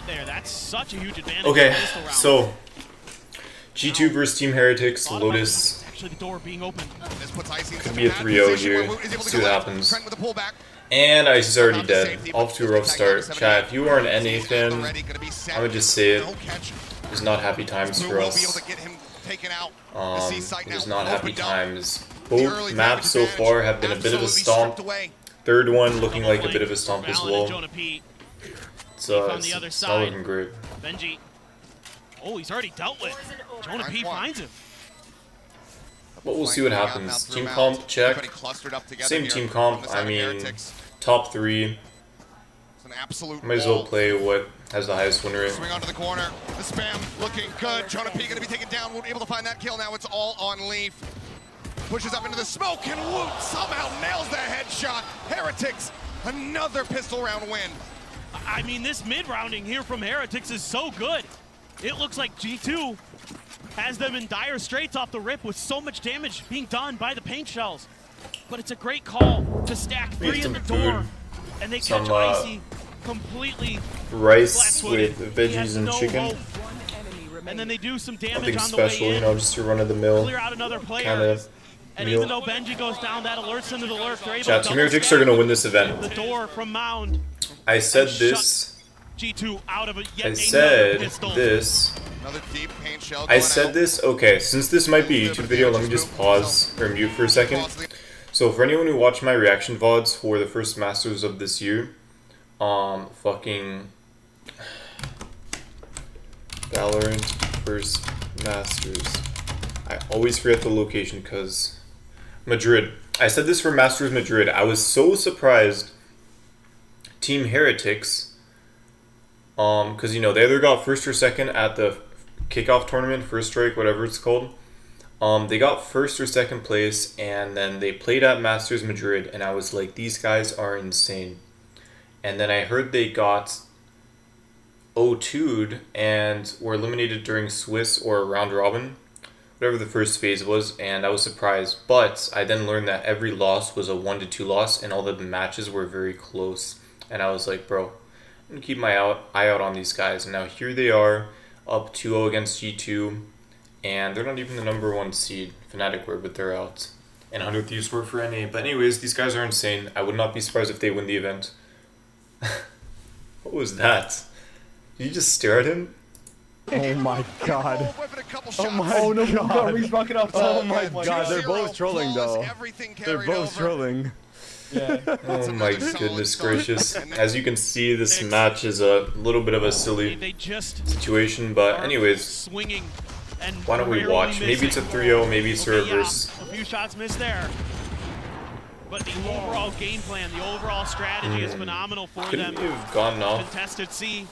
there. That's such a huge advantage. Okay, so G2 versus Team Heretics, Lotus. Actually, the door being open. Could be a 3-0 here. See what happens. And Ice is already dead. Off to a rough start. Chat, if you are an NA fan, I would just say it. It's not happy times for us. It is not happy times. Both maps so far have been a bit of a stomp. Third one looking like a bit of a stomp as well. It's not looking great. Benji. Oh, he's already dealt with. Jonah P finds him. But we'll see what happens. Team comp, check. Same team comp, I mean, top 3. Might as well play what has the highest win rate. Swing onto the corner. The spam looking good. Jonah P gonna be taken down. Won't be able to find that kill now. It's all on Leaf. Pushes up into the smoke and Woot somehow nails the headshot. Heretics, another pistol round win. I mean, this mid-rounding here from Heretics is so good. It looks like G2 has them in dire straits off the rip with so much damage being done by the paint shells. But it's a great call to stack 3 in the door. And they catch Icy completely rice with veggies and chicken. Hope. And then they do some damage Nothing on the special, way in. You know, just a run-of-the-mill Clear out another player. kind of and meal. even though Benji goes down, that alerts them to the lurk. They're able Chat, to Team Heretics are going to win this event. the door from Mound. I said this. G2 out of a yet I said this. Another deep paint shell I said this. Okay, since this might be a YouTube video, let me just pause or mute for a second. So for anyone who watched my reaction VODs for the first Masters of this year, fucking Valorant first Masters. I always forget the location because Madrid. I said this for Masters Madrid. I was so surprised Team Heretics, because you know they either got first or second at the kickoff tournament, first strike, whatever it's called. They got first or second place, and then they played at Masters Madrid, and I was like, these guys are insane. And then I heard they got O2'd and were eliminated during Swiss or round robin, whatever the first phase was, and I was surprised. But I then learned that every loss was a 1-2 loss, and all the matches were very close. And I was like, bro, I'm gonna keep my eye out on these guys. And now here they are, up 2-0 against G2, and they're not even the #1 seed. Fnatic were, but they're out. And 100 Thieves were for NA. But anyways, these guys are insane. I would not be surprised if they win the event. What was that? Did you just stare at him? Oh my god. Oh my god. No, god. Reese bucket off Oh my god, they're both trolling though. They're both trolling. Yeah. Oh my goodness gracious. As you can see, this match is a little bit of a silly situation, but anyways, why don't we watch? Maybe it's a 3-0, maybe it's a reverse. A few shots missed there. But the overall game plan, the overall strategy is phenomenal for them. Couldn't have gone off. Contested C.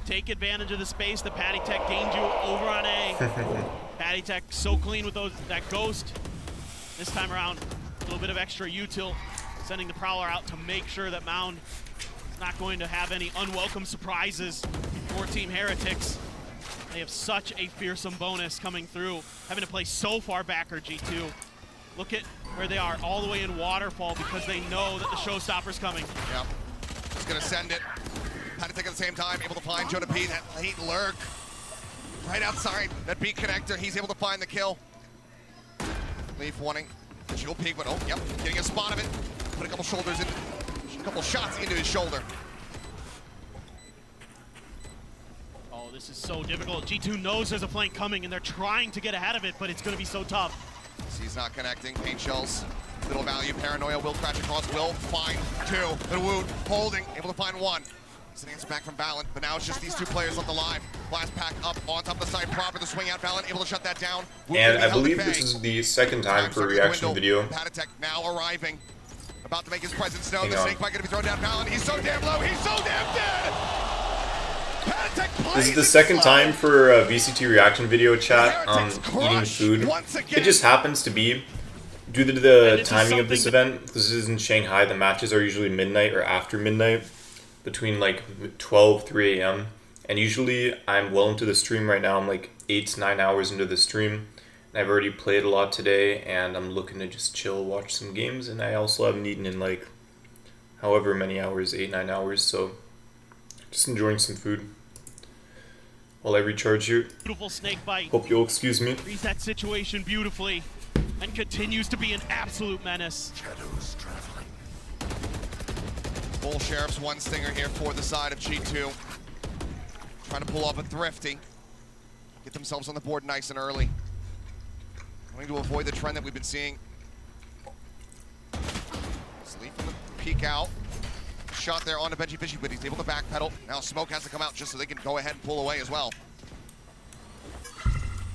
Take advantage of the space that Patty Tech gained you over on A. Patty Tech so clean with that ghost. This time around, a little bit of extra util. Sending the Prowler out to make sure that Mound is not going to have any unwelcome surprises for Team Heretics. They have such a fearsome bonus coming through, having to play so far back or G2. Look at where they are, all the way in Waterfall, because they know that the showstopper's coming. Yep. He's gonna send it. Patty at the same time, able to find Jonah P. That late lurk. Right outside that B connector, he's able to find the kill. Leaf wanting the dual peek, but oh, yep, getting a spot of it. Put a couple shoulders in, a couple shots into his shoulder. Oh, this is so difficult. G2 knows there's a flank coming, and they're trying to get ahead of it, but it's gonna be so tough. He's not connecting, paint shells, little value, paranoia will crash across, will find 2, and Woot holding, able to find 1. It's an answer back from Valen, but now it's just these 2 players left alive. Blast pack up on top of the side, proper the swing out, Valen able to shut that down. Woot and I believe this is the second time for a reaction video. Patty now arriving, about to make his presence known. The snake bite gonna be thrown down, Valen, he's so damn low, he's so damn dead! This is the second time for a VCT reaction video, chat, eating food. It just happens to be, due to the timing of this event, this is in Shanghai, the matches are usually midnight or after midnight, between like 12, 3 a.m. And usually I'm well into the stream right now, I'm like 8 to 9 hours into the stream. And I've already played a lot today, and I'm looking to just chill, watch some games, and I also haven't eaten in like however many hours, 8, 9 hours, so just enjoying some food. while I recharge here. Beautiful snake bite. Hope you'll excuse me. Reads that situation beautifully and continues to be an absolute menace. Bull Sheriff's one stinger here for the side of G2. Trying to pull off a thrifty. Get themselves on the board nice and early. Trying to avoid the trend that we've been seeing. Sleep from the peek out. Shot there onto Benji Fishy, but he's able to backpedal. Now Smoke has to come out just so they can go ahead and pull away as well.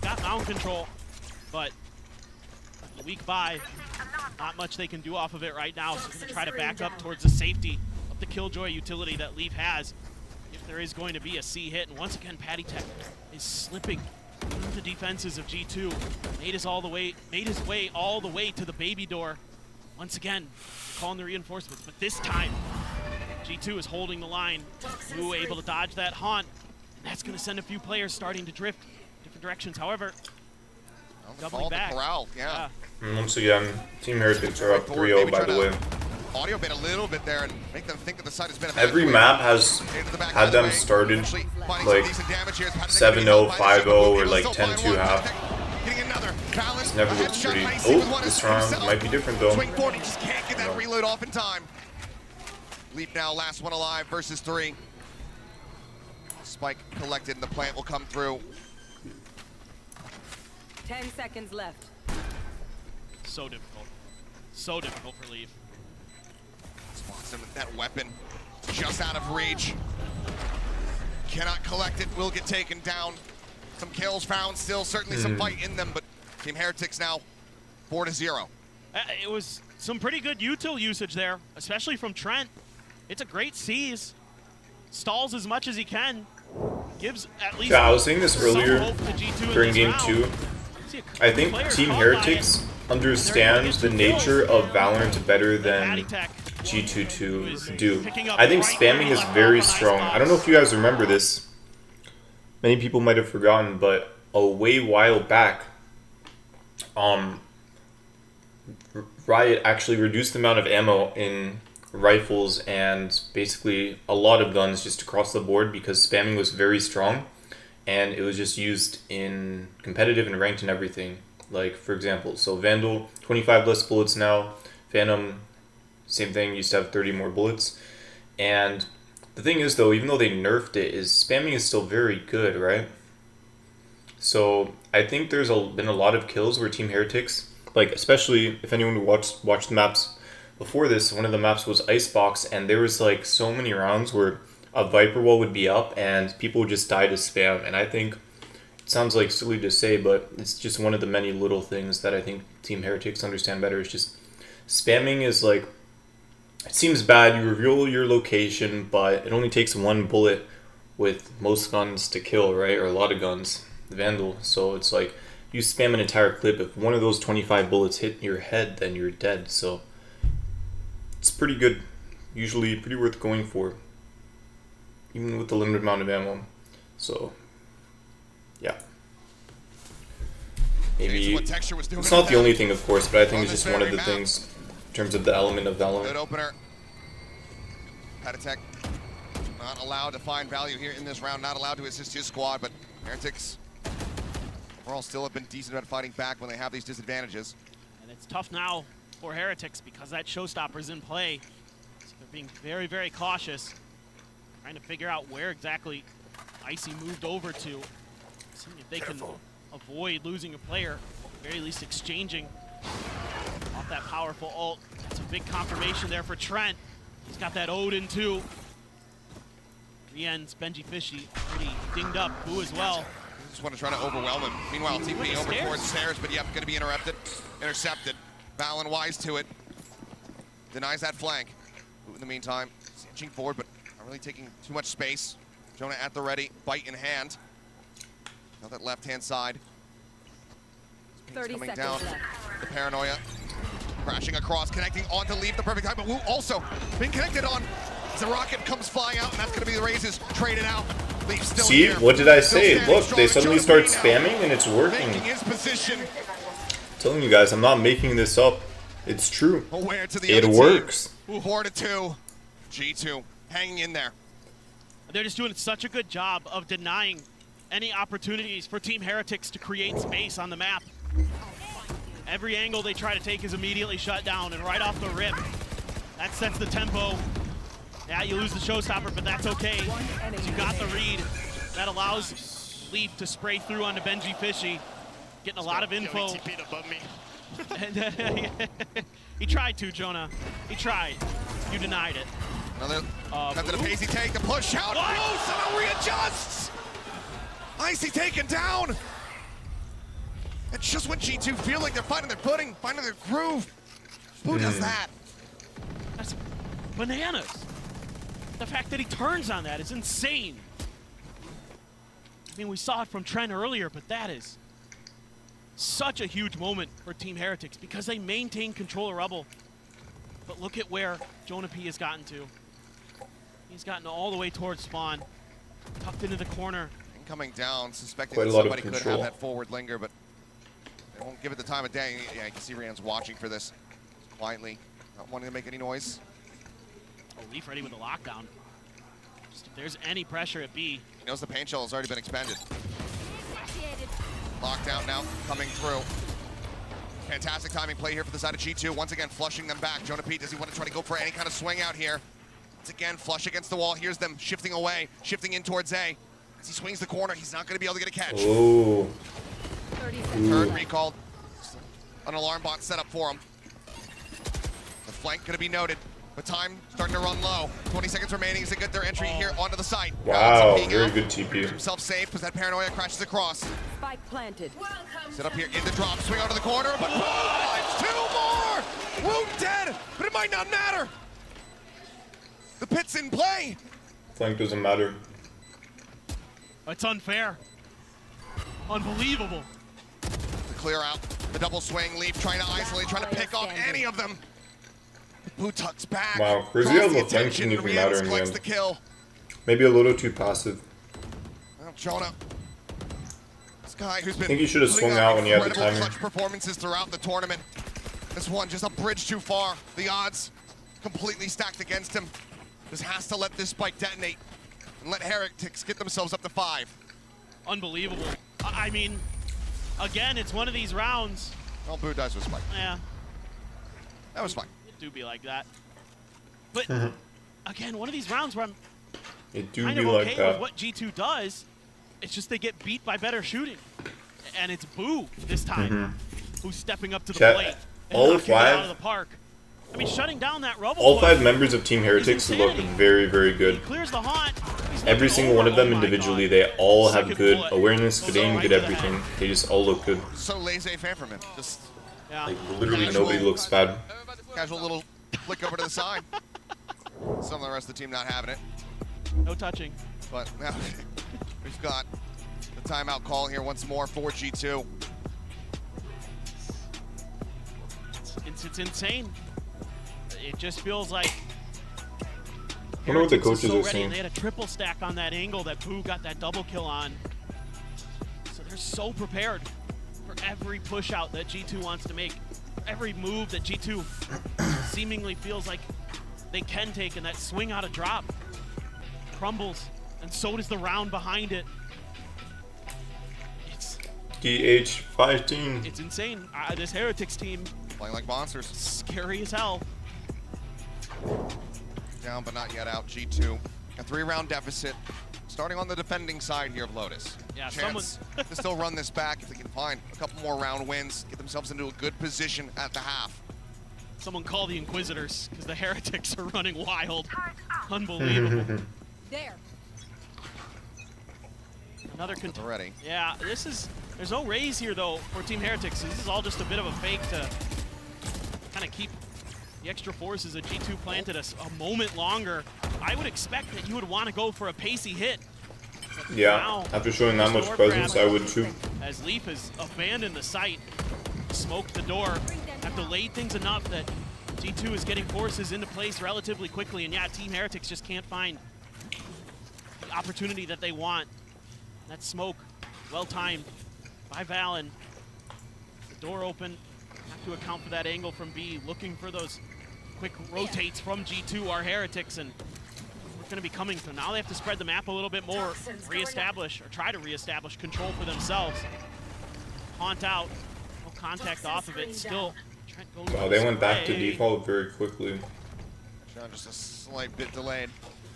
Got mound control, but a weak buy. Not much they can do off of it right now, so they're going to try to back up towards the safety of the Killjoy utility that Leaf has if there is going to be a C hit. And once again, Patty Tech is slipping through the defenses of G2. Made his way all the way to the baby door. Once again, calling the reinforcements, but this time G2 is holding the line. Wu able to dodge that haunt. And that's going to send a few players starting to drift different directions. However, doubling back. Corral, yeah. Once again, Team Heretics are up 3-0, by the way. Audio bait a little bit there and make them think that the side has been a Every map has had them started like 7-0, 5-0, or like 10-2 half. It never looks pretty. Oh, this round might be different though. Swing forward, he just can't get that reload off in time. Leap now, last one alive versus 3. Spike collected and the plant will come through. 10 seconds left. So difficult. So difficult for Leaf. Spots him with that weapon just out of reach. Cannot collect it, will get taken down. Some kills found still, certainly some fight in them, but Team Heretics now 4-0. It was some pretty good util usage there, especially from Trent. It's a great seize. Stalls as much as he can. Gives at least I was saying this some earlier hope to G2 during in this Game round. 2. I think Team Heretics understands the nature of Valorant better than G22 do. I think spamming is very strong. I don't know if you guys remember this. Many people might have forgotten, but a while back, Riot actually reduced the amount of ammo in rifles and basically a lot of guns just across the board because spamming was very strong, and it was just used in competitive and ranked and everything. Like, for example, so Vandal, 25 less bullets now. Phantom, same thing, used to have 30 more bullets. And the thing is, though, even though they nerfed it, is spamming is still very good, right? So I think there's been a lot of kills where Team Heretics, like, especially if anyone who watched the maps before this, one of the maps was Icebox, and there was like so many rounds where a Viper wall would be up and people would just die to spam. And I think it sounds like silly to say, but it's just one of the many little things that I think Team Heretics understand better. It's just spamming is like, it seems bad, you reveal your location, but it only takes one bullet with most guns to kill, right? Or a lot of guns, the Vandal. So it's like, you spam an entire clip. If one of those 25 bullets hit your head, then you're dead. So it's pretty good, usually pretty worth going for, even with the limited amount of ammo. So yeah, maybe it's not the only thing, of course, but I think it's just one of the things in terms of the element of Valorant. Good opener. Heretics not allowed to find value here in this round, not allowed to assist his squad, but Heretics overall still have been decent about fighting back when they have these disadvantages. And it's tough now for Heretics because that showstopper's in play. So they're being very, very cautious, trying to figure out where exactly Icy moved over to, seeing if they can avoid losing a player, at the very least exchanging off that powerful ult. That's a big confirmation there for Trent. He's got that Odin too. The ends, Benji Fishy pretty dinged up. Boo as well. Just want to try to overwhelm him. Meanwhile, TP over towards the stairs, but yep, going to be intercepted. Valen wise to it. Denies that flank. Boo in the meantime, inching forward, but not really taking too much space. Jonah at the ready, bite in hand. Now that left-hand side. 30 coming seconds down. left. The paranoia. Crashing across, connecting on to leave the perfect time, but Wu also being connected on as the rocket comes flying out, and that's going to be the Razes traded out. Leaf still See, here. what did I Still say? standing Look, strong. they suddenly Jonah start P now spamming and it's working. making his position. I'm telling you guys, I'm not making this up. It's true. Aware to the It other team. works. 4-2. G2 hanging in there. They're just doing such a good job of denying any opportunities for Team Heretics to create space on the map. Every angle they try to take is immediately shut down, and right off the rip, that sets the tempo. Yeah, you lose the showstopper, but that's okay. You got the read. That allows Leaf to spray through onto Benji Fishy, getting a lot of info. And, he tried to, Jonah. He tried. You denied it. Another attempt at a pacey take, the push out. Oh, somehow readjusts. Icy taken down. It's just when G2 feel like they're finding their footing, finding their groove. Who does that? That's bananas. The fact that he turns on that is insane. I mean, we saw it from Trent earlier, but that is such a huge moment for Team Heretics because they maintain control of Rebel. But look at where Jonah P has gotten to. He's gotten all the way towards spawn, tucked into the corner. Coming down, suspecting Quite that a lot of somebody could control. have that forward linger, but they won't give it the time of day. Yeah, you can see Rand's watching for this quietly, not wanting to make any noise. Oh, Leaf ready with the lockdown. Just if there's any pressure at B. He knows the paint shell has already been expended. Lockdown now coming through. Fantastic timing play here for the side of G2. Once again, flushing them back. Jonah P, does he want to try to go for any kind of swing out here? Once again, flush against the wall. Here's them shifting away, shifting in towards A. As he swings the corner, he's not going to be able to get a catch. Oh. 30 seconds. Third recalled. An alarm bot set up for him. The flank going to be noted. But time starting to run low. 20 seconds remaining as they get their entry here onto the site. Wow, Peeing very out. good TP. Keeps himself safe because that paranoia crashes across. Spike planted. Set up here in the drop, swing out to the corner, but boom, finds two more! Wound dead, but it might not matter. The pit's in play. Flank doesn't matter. It's unfair. Unbelievable. The clear out, the double swing, Leaf trying to isolate, trying to pick off any of them. Blue tucks back. Wow, crazy draws how the the flank attention, didn't even Rians matter in the collects end. the kill. Maybe a little too passive. Well, Jonah, this guy who's been think he should have putting swung up out when he had the incredible timer. clutch performances throughout the tournament. This one just a bridge too far. The odds completely stacked against him. Just has to let this spike detonate and let Heretics get themselves up to 5. Unbelievable. I mean, again, it's one of these rounds. Well, Boo dies with spike. Yeah, That was fine. it do be like that. But again, one of these rounds where I'm It do kind be of like okay that. with what G2 does. It's just they get beat by better shooting. And it's Boo this time who's stepping up to the Chat, plate and all knocking it five- out of the park. I mean, shutting down that rubble. All push, 5 members of Team Heretics look insanity. very, very He good. clears the haunt. He's Every looking single one over. of them Oh my individually, God. they all have Second good bullet. awareness, Goes good aim, right good to the everything. head. They just all look good. So laissez faire from him. Just Yeah. Like, literally Casual. nobody looks bad. casual little flick over to the side. Some of the rest of the team not having it. No touching. But now we've got the timeout call here once more for G2. It's insane. It just feels like I wonder what the Heretics is coaches so are ready, saying. and they had a triple stack on that angle that Boo got that double kill on. So they're so prepared for every push out that G2 wants to make. Every move that G2 seemingly feels like they can take, and that swing out of drop crumbles, and so does the round behind it. DH fighting. It's insane. This Heretics team, Playing like monsters. scary as hell. Down but not yet out. G2. A 3-round deficit. Starting on the defending side here of Lotus. Yeah, Chance to still run this back if they can find a couple more round wins. Get themselves into a good position at the half. Someone call the Inquisitors, because the Heretics are running wild. Unbelievable. There. Another Already. Yeah, there's no raise here though for Team Heretics. This is all just a bit of a fake to kind of keep the extra forces that G2 planted us a moment longer. I would expect that you would want to go for a pacey hit. But Yeah, now, after showing that much door presence, grab I would too. As Leaf has abandoned the site, smoked the door, have delayed things enough that G2 is getting forces into place relatively quickly, and yeah, Team Heretics just can't find the opportunity that they want. That smoke, well timed by Valen. The door open, have to account for that angle from B, looking for those quick rotates from G2, our Heretics, and going to be coming. So now they have to spread the map a little bit more, reestablish or try to reestablish control for themselves. Haunt out, no contact off of it. Still, Trent goes. Wow, they went back to default very quickly. Just a slight bit delayed,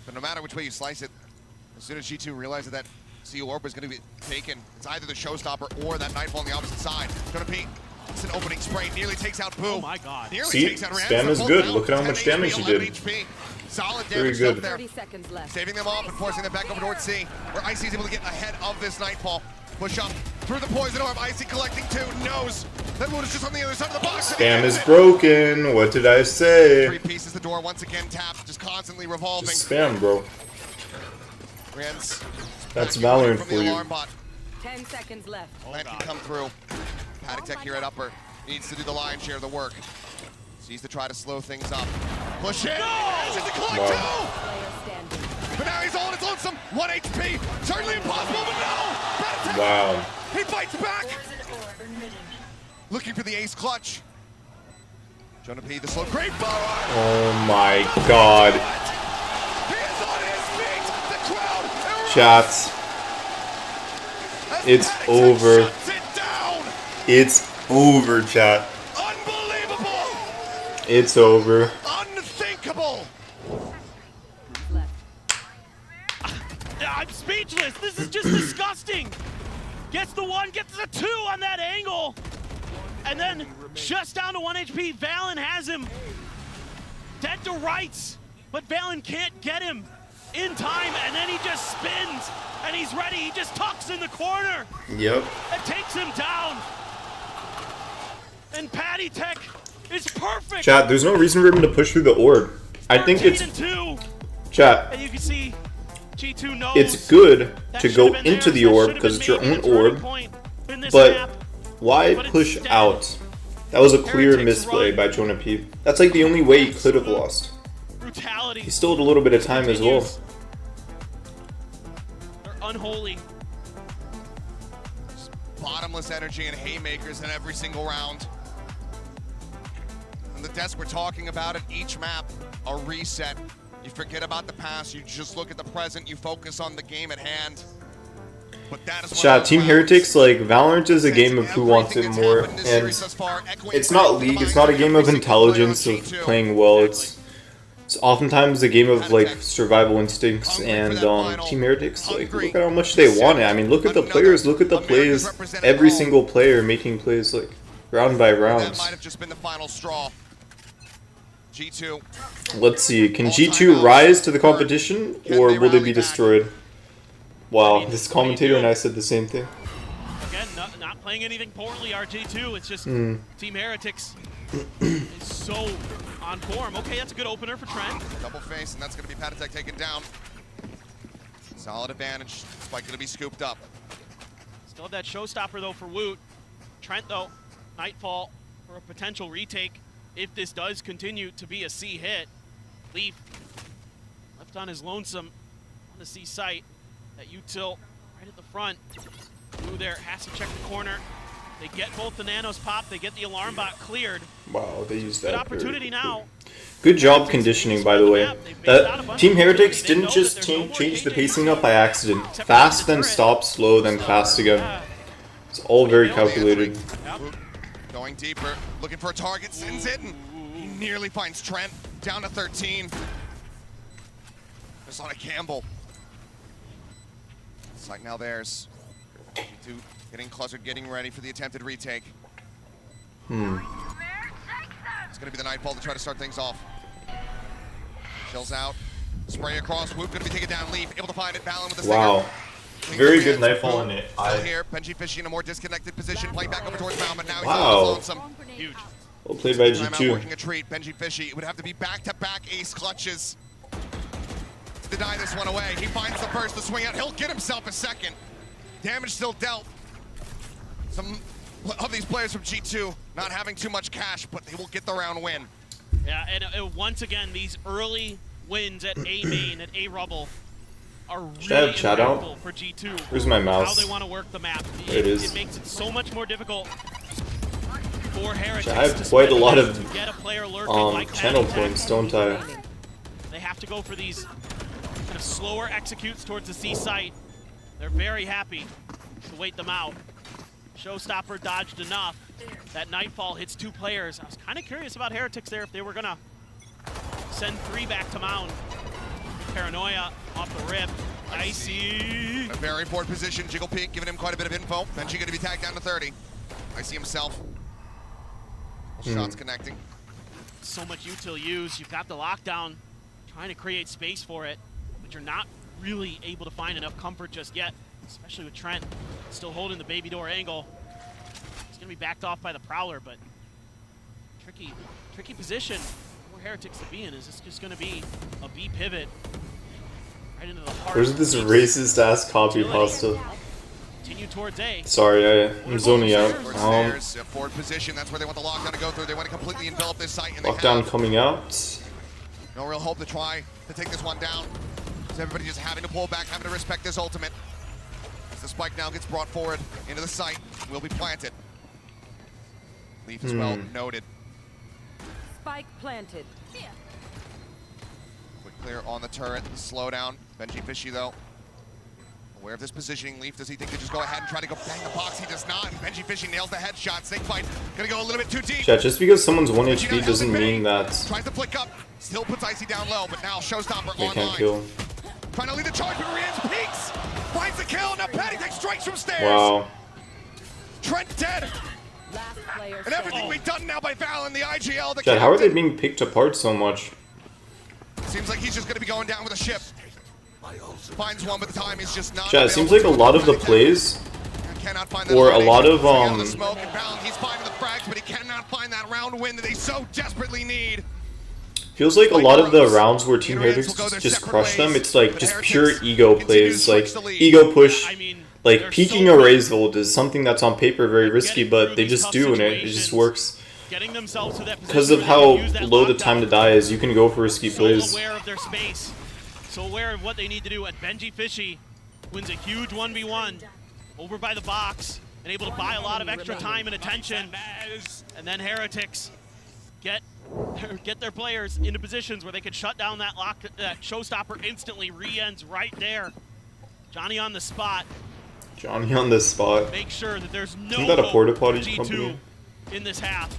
but no matter which way you slice it, as soon as G2 realized that CU Orb was going to be taken, it's either the showstopper or that Nightfall on the opposite side. Jonah P, it's an opening spray, nearly takes out Boo. Oh my god. Nearly See, takes out Rams, spam is pulled good. down, Look at how 10 much damage he 11 did. HP. Solid Very damage good. up there. 30 seconds left. Saving them off and forcing them back over towards C, where Icy's able to get ahead of this Nightfall. Push up through the poison orb. Icy collecting 2, knows that Wood is just on the other side of the box. Spam is broken. What did I say? 3 pieces, the door once again tapped, just constantly revolving. Just spam, bro. Rams That's back away Valorant from for the you. alarm bot. 10 seconds left. That can come through. Paddock Tech here at upper needs to do the lion's share of the work. Sees to try to slow things up. Push in. It's a collect Wow. Player standing. but now he's all on his lonesome. 1 HP. Certainly impossible, but no. Paddock Tech. Wow. He fights back. Looking for the ace clutch. Jonah P, the slow great forward. Oh my god. He is on his feet. The crowd. Chats. As It's Paddock Tech over. shuts it down. It's over, chat. Unbelievable. It's over. Unthinkable. Left. I'm speechless. This is just disgusting. Gets the 1, gets the 2 on that angle. And then just down to 1 HP. Valen has him dead to rights. But Valen can't get him in time. And then he just spins. And he's ready. He just tucks in the corner. Yep. And takes him down. And Paddy Tech is perfect. Chat, there's no reason for him to push through the orb. I think 13 it's... and 2. Chat, And you can see G2 knows it's good that to should go have been into theirs. the That orb should have because been it's your maybe own the turning orb, point in this but map. why But push instead, out? That was a clear Heretics misplay run. by Jonah P. That's like the only way he could have lost. Brutality. He still had a little bit of time as well. continues. They're unholy. Bottomless energy and haymakers in every single round. And the desk we're talking about it, each map, a reset. You forget about the past, you just look at the present, you focus on the game at hand. But that is Chat, Team Heretics, like, Valorant is a game of who wants it more, and it's not League, it's not a game of intelligence, of playing well, it's oftentimes a game of, like, survival instincts, and Team Heretics, like, look at how much they want it. I mean, look at the players, look at the plays, every single player making plays, like, round by That round. might have just been the final straw. G2. Let's see, can G2 rise to the competition, or will they be destroyed? Wow, this commentator and I said the same thing. Again, not playing anything poorly, RG2. It's just Team Heretics is so on form. Okay, that's a good opener for Trent. Double face, and that's going to be Paddock Tech taken down. Solid advantage. Spike going to be scooped up. Still have that showstopper, though, for Woot. Trent, though, Nightfall for a potential retake if this does continue to be a C hit. Leaf left on his lonesome on the C site. That util right at the front. Blue there has to check the corner. They get both the nanos popped. They get the alarm bot cleared. Wow, they used that. Good opportunity now. Good job conditioning, by the way. Team Heretics didn't just change the pacing up by accident. Fast, then stop, slow, then fast again. It's all very calculated. Going deeper, looking for a target, sends it, and he nearly finds Trent. Down to 13. Just on a Campbell. It's like now theirs. G2 getting clustered, getting ready for the attempted retake. It's gonna be the Nightfall to try to start things off. Chills out, spray across, Whoop gonna be taken down, Leaf, able to find it, Valen with the stinger. Wow. Very good Nightfall in it. Still here, Benji Fishy in a more disconnected position, playing back over towards Mal, but now he's Wow. on his lonesome. Huge. Well played by Timeout G2. working a treat, Benji Fishy. It would have to be back-to-back ace clutches to deny this one away. He finds the first, the swing out, he'll get himself a second. Damage still dealt. Some of these players from G2 not having too much cash, but they will get the round win. Yeah, and once again, these early wins at A main, at A rubble, are Should I really have chat out? impactful for G2. Where's my mouse? How they want to work the map. There it is. It makes it so much more difficult for Heretics. I have to quite spend a lot less of, to get a player lurking like channel Paddy Tech. points, don't I? They have to go for these of slower executes towards the C site. They're very happy to wait them out. Showstopper dodged enough. That Nightfall hits 2 players. I was kind of curious about Heretics there if they were gonna send 3 back to Mound. Paranoia off the rip. Icy. A very forward position. Jiggle Peak giving him quite a bit of info. Benji going to be tagged down to 30. Icy himself. Shots connecting. So much util use. You've got the lockdown, trying to create space for it, but you're not really able to find enough comfort just yet, especially with Trent still holding the baby door angle. He's going to be backed off by the Prowler, but tricky position for Heretics to be in. Is this just going to be a B pivot right into the heart? Where's this racist ass copy pasta? Continue towards A. Sorry, I'm zoning out. Stairs, forward position. That's where they want the lockdown to go through. They want to completely envelop this site. And Lockdown coming out. No real hope to try to take this one down. So everybody just having to pull back, having to respect this ultimate. As the spike now gets brought forward into the site, will be planted. Leaf as well noted. Spike planted. Quick clear on the turret. Slow down. Benji Fishy though. Aware of this positioning. Leaf, does he think to just go ahead and try to go bang the box? He does not. And Benji Fishy nails the headshot. Snake fight. Gonna go a little bit too deep. Yeah, just because someone's 1 HP doesn't mean that Tries to flick up. Still puts Icy down low, but now Showstopper they online. can't kill. Trying to lead the charge, but Rian's peaks. Finds the kill. Now Patty takes strikes from stairs. Wow. Trent dead. Last player And everything we've done now by Valen, the IGL, the Chad, how are they captain. being picked apart so much? Seems like he's just going to be going down with a ship. Finds one, but the time is just not. Chad, it seems like a lot of the plays, Cannot find that or a lot of out the smoke and Valen, he's finding the frags, but he cannot find that round win that they so desperately need. feels like a lot of the rounds where Team Heretics just crush them, it's like just pure ego plays, like ego push. I mean, Like peeking a raise ult is something that's on paper very risky, but they just do, and it just works. Getting themselves to that Because of how low the time to die is, you can go for risky plays. So aware of their space, so aware of what they need to do. And Benji Fishy wins a huge 1v1 over by the box and able to buy a lot of extra time and attention. And then Heretics get their players into positions where they can shut down that Showstopper instantly. Re-ends right there. Johnny on the spot. Johnny on the spot. Make sure that there's no Isn't that a hope porta for potty G2 company? in this half.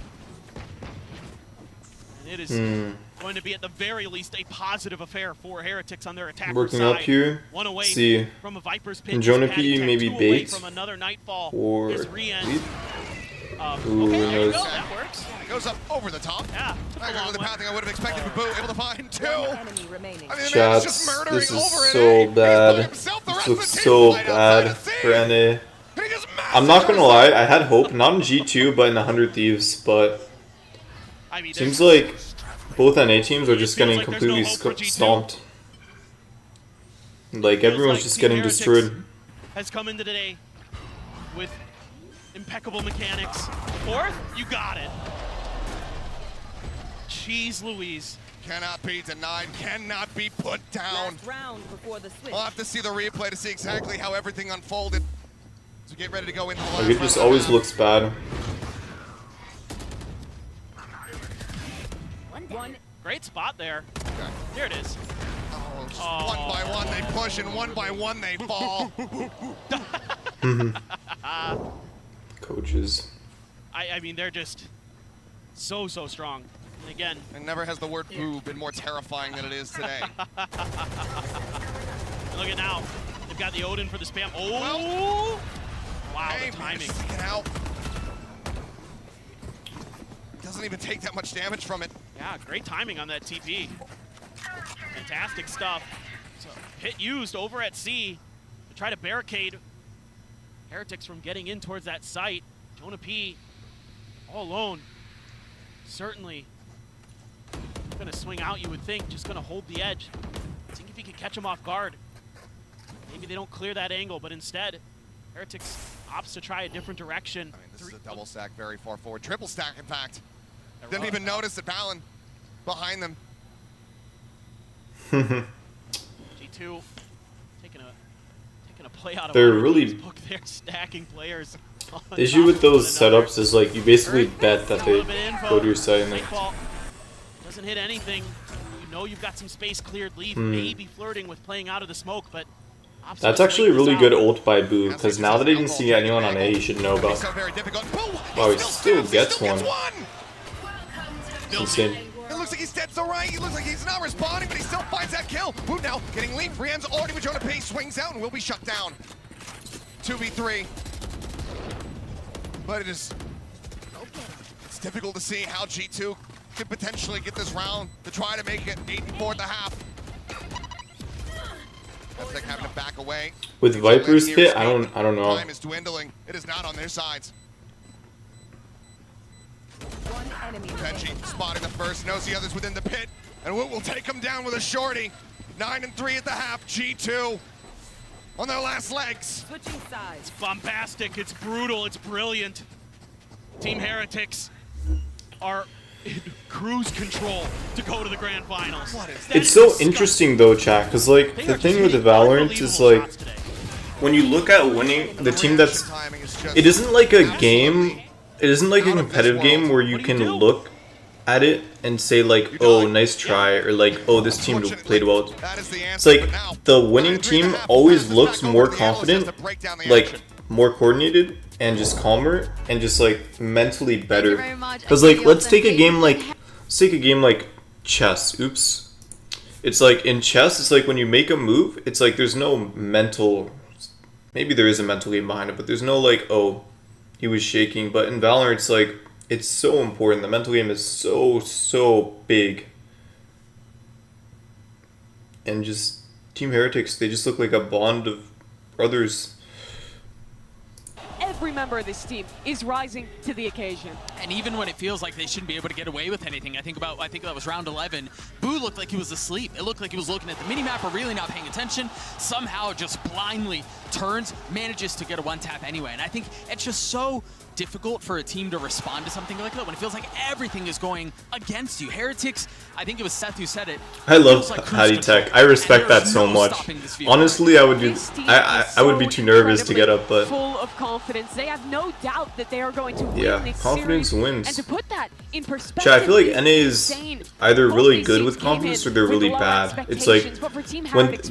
And it is going to be at the very least a positive affair for Heretics on their attack Working side. up here. One away See. from a Viper's Pit. And Jonah Patty P Tech, maybe 2 away bait. from another Nightfall. Or Is re-end. lead. Okay, Ooh, there you go. nice. That works. It goes up over the top. Yeah, took a Not long really the one. pathing I would have expected. Babu able to find 2. One enemy remaining. I mean, the man's Chats, just murdering this is over it, so eh? He's by bad. himself, the This rest looks of the team so right outside bad the scene. for NA. And he just I'm not gonna lie, I had hope, not in G2, but in 100 Thieves, but I mean, seems there's- like both NA teams are just feels getting like there's completely no hope for G2. stomped. Like, feels everyone's like just Team getting Heretics destroyed. has come into today with impeccable mechanics. Fourth, you got it. Jeez Louise. Cannot be denied, cannot be put down. Last round before the switch. We'll have to see the replay to see exactly how everything unfolded. As we get ready to go into the last Like, it just round. always looks bad. One Great spot there. Okay. There it is. Oh, just Oh. one by one they push and one by one they fall. Coaches. I mean, they're just so strong. And again, And never has the word boo been more terrifying than it is today. look at now. They've got the Odin for the spam. Oh! Wow, Hey, the timing. man, get out. Doesn't even take that much damage from it. Yeah, great timing on that TP. Fantastic stuff. So, hit used over at C to try to barricade Heretics from getting in towards that site. Jonah P all alone. Certainly gonna swing out, you would think, just gonna hold the edge. See if he can catch him off guard. Maybe they don't clear that angle, but instead, Heretics opts to try a different direction. I mean, this is a double stack very far forward. Triple stack, in fact. Didn't even notice that Valen behind them. G2 taking a play out of They're our really- team's book. They're stacking players. on The issue top with of those one another. setups is, like, you basically bet that A they little bit of info. go to your site and they... Nightfall doesn't hit anything. You know you've got some space cleared. Leaf maybe flirting with playing out of the smoke, but That's actually a really good ult by Boo, because now that he didn't see anyone on A, he should know about. Wow, he still gets one. Insane. It looks like he's dead so right. He looks like he's not responding, but he still finds that kill. Boo now getting Leaf. Rian's already with Jonah P. Swings out and will be shut down. 2v3. But it's difficult to see how G2 could potentially get this round to try to make it 8-4 at the half. That's like having to back away. With Viper's kit, I don't know. Time is dwindling. It is not on their sides. One enemy Benji spotting the first, knows the others within the pit, and Woot will take him down with a shorty. 9-3 at the half. G2 on their last legs. Switching sides. It's bombastic, it's brutal, it's brilliant. Team Heretics are in cruise control to go to the grand finals. It's so interesting though, chat, because like the thing with the Valorant is like when you look at winning the team that's, it isn't like a game, it isn't like a competitive game where you can look at it and say like, oh, nice try, or like, oh, this team played well. It's like the winning team always looks more confident, like more coordinated and just calmer and just like mentally better. Because like let's take a game like chess. Oops. It's like in chess, it's like when you make a move, it's like there's no mental, maybe there is a mental game behind it, but there's no like, oh, he was shaking. But in Valorant, it's like, it's so important. The mental game is so big. And just Team Heretics, they just look like a bond of brothers. Every member of this team is rising to the occasion. And even when it feels like they shouldn't be able to get away with anything, I think that was round 11, Boo looked like he was asleep. It looked like he was looking at the minimap or really not paying attention. Somehow just blindly turns, manages to get a one-tap anyway. And I think it's just so difficult for a team to respond to something like that when it feels like everything is going against you. Heretics, I think it was Seth who said it. I love Hattie Tech. I respect that so much. Honestly, I would do. I would be too nervous to get up, but full of confidence. They have no doubt that they are going to win this confidence series. wins. And to put that in perspective, Chat, I feel like NA is either really good with confidence or they're really bad. It's like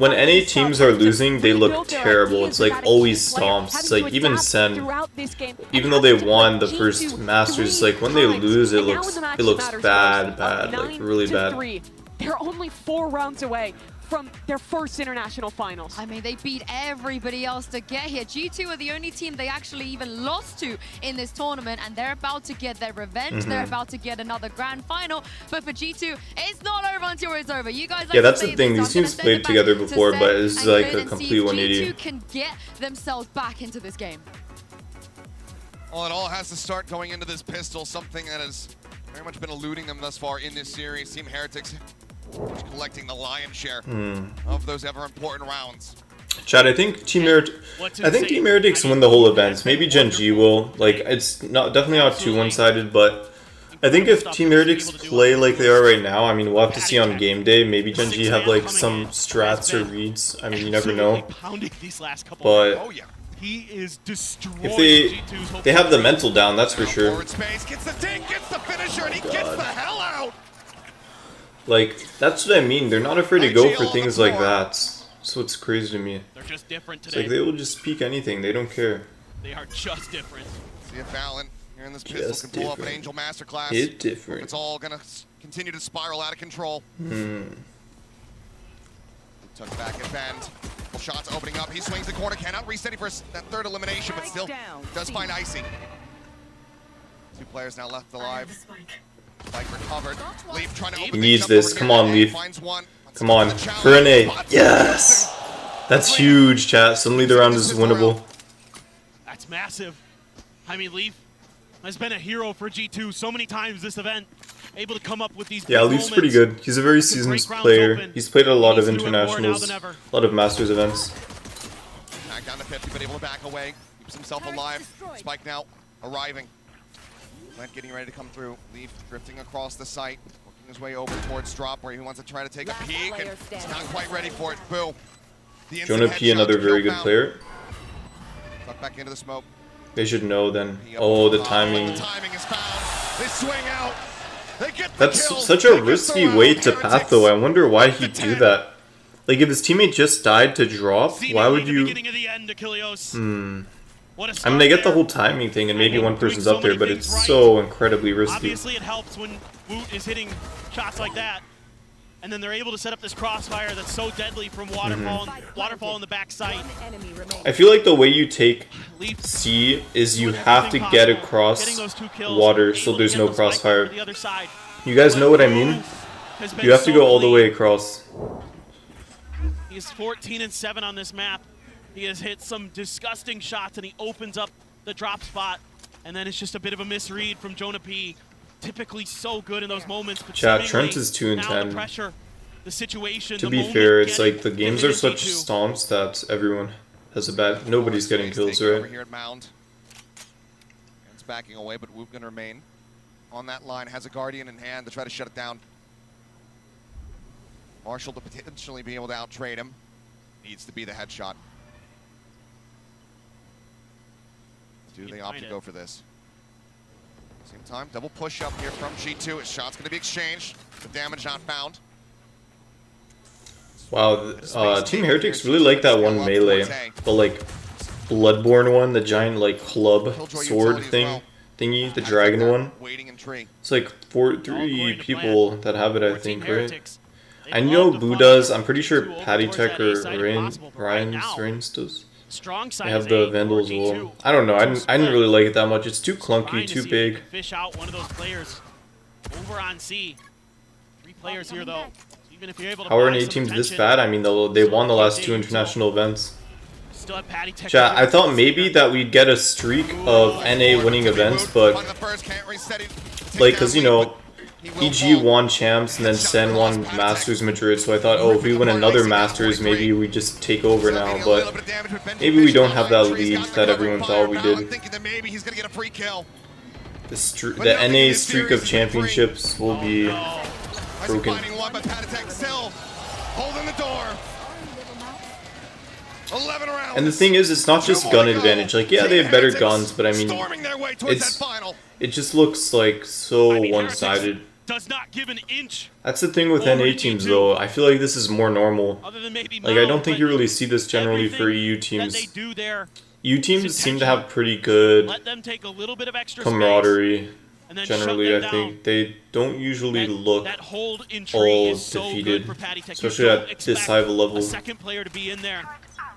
when NA teams are losing, they look terrible. It's like always stomps. It's like even Sen, even though they won the first Masters, like when they lose, it looks bad, like really bad. They're only 4 rounds away from their first international finals. I mean, they beat everybody else to get here. G2 are the only team they actually even lost to in this tournament, and they're about to get their revenge. They're about to get another grand final. But for G2, it's not over until it's over. You guys, yeah, that's the thing. These teams played together before, but it's like a complete 180. G2 can get themselves back into this game. Well, it all has to start going into this pistol, something that has very much been eluding them thus far in this series. Team Heretics collecting the lion's share of those ever important rounds. Chad, I think Team Heretics win the whole event. Maybe Gen G will. Like, it's definitely not too one-sided, but I think if Team Heretics play like they are right now, I mean, we'll have to see on game day. Maybe Gen G have like some strats or reads. I mean, you never know. But he is destroying if they have the mental down, that's for sure. Gets the dink, gets the finisher, and he gets the hell out. Like, that's what I mean. They're not afraid to go for things like that. So it's crazy to me. They're just different today. It's like they will just peek anything. They don't care. They are just different. See if Fallon here in this pistol can pull up an Angel Masterclass. It's different. It's all gonna continue to spiral out of control. Took back at bend. Shots opening up. He swings the corner. Cannot reset for that third elimination, but still does find Icy. 2 players now left alive. Spike recovered. Leaf trying to open. He needs this. Come on, Leaf. Come on. For an A. Yes! That's huge, chat. Suddenly the round is winnable. That's massive. I mean, Leaf has been a hero for G2 so many times this event. Able to come up with these Leaf's pretty good. He's a very seasoned player. He's played at a lot of internationals, a lot of Masters events. Back down to 50, but able to back away. Keeps himself alive. Spike now arriving. Lent getting ready to come through. Leaf drifting across the site. Working his way over towards drop where he wants to try to take a peek, and he's not quite ready for it. Boo. Jonah P, another very good player. Tuck back into the smoke. They should know then. Oh, the timing. The timing is found. They swing out. They get the That's kill. such They a get risky the way round. to path, though. I wonder why he'd do that. Like, if his teammate just died to drop, why would The you... beginning of the end, Achilleos. What a I start mean, I get the there. whole timing thing, and maybe And one doing person's so up there, many but things it's right. so incredibly risky. Obviously, it helps when Woot is hitting shots like that. And then they're able to set up this crossfire that's so deadly from Waterfall in the backside. One enemy remaining. I feel like the way you take Leaf C is you doing have to everything get possible, across getting those 2 kills, water able so to there's get no the spike crossfire. over the other side. You guys know what I mean? Woot has been You have to so go all the clean. way across. He is 14-7 on this map. He has hit some disgusting shots, and he opens up the drop spot. And then it's just a bit of a misread from Jonah P. Typically so good in those moments, but Chat, seemingly Trent is 2 and now 10. the pressure, the situation, To the be moment fair, it's getting like the games are into such G2. stomps that everyone has a bad... Nobody's getting kills, Taking over right? here at Mound. It's backing away, but Woot gonna remain on that line. Has a Guardian in hand to try to shut it down. Marshall to potentially be able to out-trade him. Needs to be the headshot. Do they opt to go for this? Same time, double push up here from G2. His shot's gonna be exchanged. The damage not found. Wow, Team Heretics really like that one melee. The, like, Bloodborne one, the giant, like, club sword thingy, the dragon one. Waiting in tree. It's like 3 people that have it, I think, right? Heretics. They I love know to Boo funnel does. I'm pretty sure G2 over Patty towards Tech that A or side if possible, but right now, Ryan's does. strong side They have is the A Vandal for as well. G2. I don't know. I didn't Split. really like it that much. It's too clunky, Trying to too see if they big. can fish out one of those players over on C. 3 players here though. So even if you're able to How are buy NA some teams this attention, bad? I mean, they won the last 2 international events. still have Patty Tech. Chat, I thought maybe that we'd get a streak of NA winning events, but like, cause you know, EG won champs and then Sen won Masters Madrid, so I thought, oh, if we win another Masters, maybe we just take over now, but maybe we don't have that lead that everyone thought we did. The NA streak of championships will be broken. Holding the door. 11 rounds. And the thing is, it's not just gun advantage. Like, yeah, they have better guns, but I mean, it just looks like so one-sided. Does not give an inch. That's the thing with NA teams, though. I feel like this is more normal. Other than maybe Like, I don't think you really see this generally for EU teams. That they do there, EU teams seem to have pretty good let them take a little bit of extra camaraderie. space, and then shut Generally, them I think they don't usually down. look that hold in tree all is so defeated, good for Patty Tech. especially You don't at this expect high of a level. A second player to be in there,